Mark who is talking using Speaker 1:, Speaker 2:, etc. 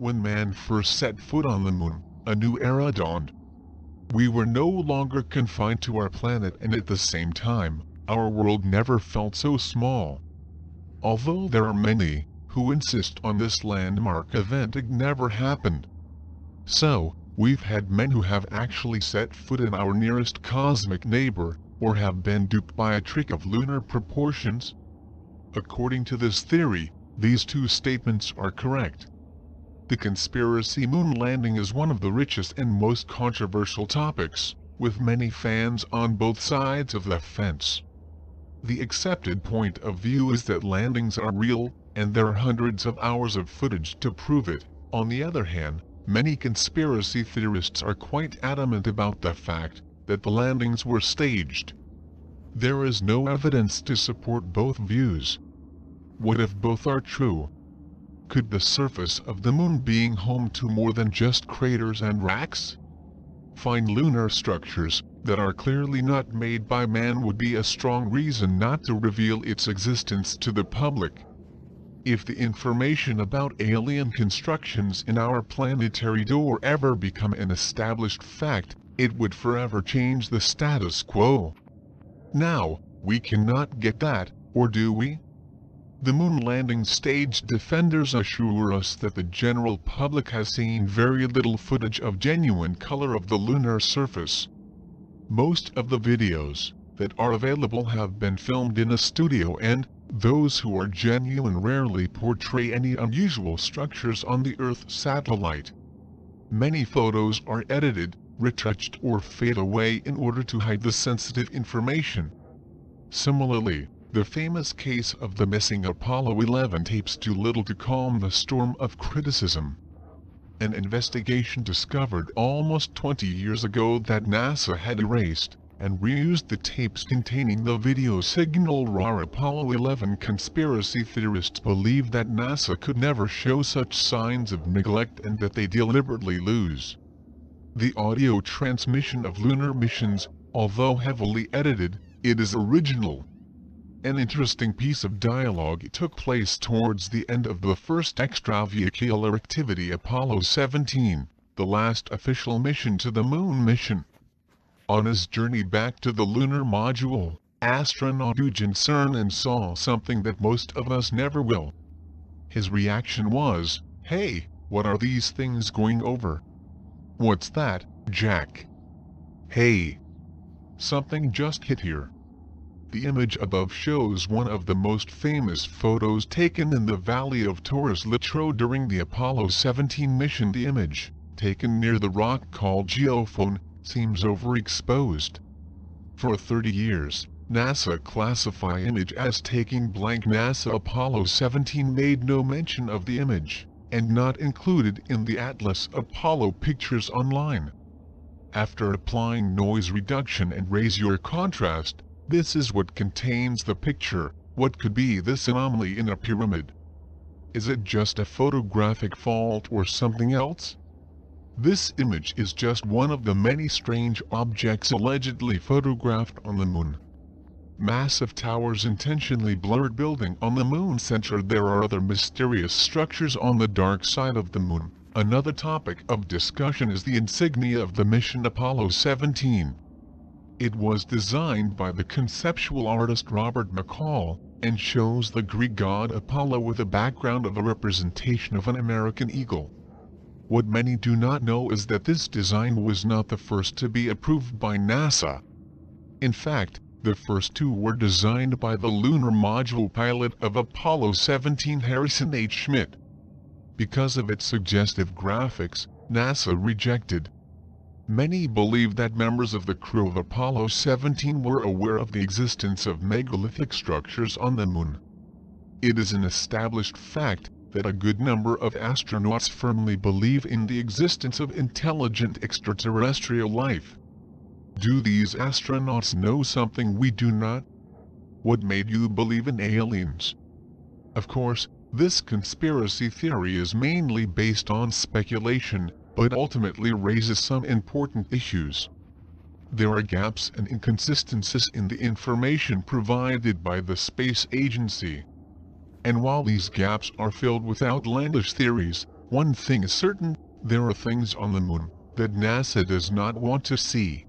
Speaker 1: When man first set foot on the moon, a new era dawned. We were no longer confined to our planet, and at the same time, our world never felt so small. Although there are many who insist on this landmark event, it never happened. So, we've had men who have actually set foot in our nearest cosmic neighbor, or have been duped by a trick of lunar proportions. According to this theory, these two statements are correct. The conspiracy moon landing is one of the richest and most controversial topics, with many fans on both sides of the fence. The accepted point of view is that landings are real, and there are hundreds of hours of footage to prove it. On the other hand, many conspiracy theorists are quite adamant about the fact that the landings were staged. There is no evidence to support both views. What if both are true? Could the surface of the moon being home to more than just craters and racks? Find lunar structures that are clearly not made by man would be a strong reason not to reveal its existence to the public. If the information about alien constructions in our planetary door ever become an established fact, it would forever change the status quo. Now, we cannot get that, or do we? The moon landing stage defenders assure us that the general public has seen very little footage of genuine color of the lunar surface. Most of the videos that are available have been filmed in a studio, and those who are genuine rarely portray any unusual structures on the Earth satellite. Many photos are edited, retouched, or fade away in order to hide the sensitive information. Similarly, the famous case of the missing Apollo 11 tapes do little to calm the storm of criticism. An investigation discovered almost 20 years ago that NASA had erased and reused the tapes containing the video signal raw. Apollo 11 conspiracy theorists believe that NASA could never show such signs of neglect and that they deliberately lose the audio transmission of lunar missions. Although heavily edited, it is original. An interesting piece of dialogue took place towards the end of the first extravehicular activity, Apollo 17, the last official mission to the moon mission. On his journey back to the lunar module, astronaut Eugene Cernan saw something that most of us never will. His reaction was, "Hey, what are these things going over?" "What's that, Jack?" "Hey, something just hit here." The image above shows one of the most famous photos taken in the Valley of Torres Letras during the Apollo 17 mission. The image, taken near the rock called Geophone, seems overexposed. For 30 years, NASA classify image as taking blank. NASA Apollo 17 made no mention of the image, and not included in the Atlas Apollo pictures online. After applying noise reduction and raise your contrast, this is what contains the picture. What could be this anomaly in a pyramid? Is it just a photographic fault or something else? This image is just one of the many strange objects allegedly photographed on the moon. Massive towers intentionally blurred building on the moon center. There are other mysterious structures on the dark side of the moon. Another topic of discussion is the insignia of the mission Apollo 17. It was designed by the conceptual artist Robert McCall, and shows the Greek god Apollo with a background of a representation of an American eagle. What many do not know is that this design was not the first to be approved by NASA. In fact, the first two were designed by the lunar module pilot of Apollo 17, Harrison H. Schmitt. Because of its suggestive graphics, NASA rejected. Many believe that members of the crew of Apollo 17 were aware of the existence of megalithic structures on the moon. It is an established fact that a good number of astronauts firmly believe in the existence of intelligent extraterrestrial life. Do these astronauts know something we do not? What made you believe in aliens? Of course, this conspiracy theory is mainly based on speculation, but ultimately raises some important issues. There are gaps and inconsistencies in the information provided by the space agency. And while these gaps are filled with outlandish theories, One thing is certain, there are things on the moon that NASA does not want to see.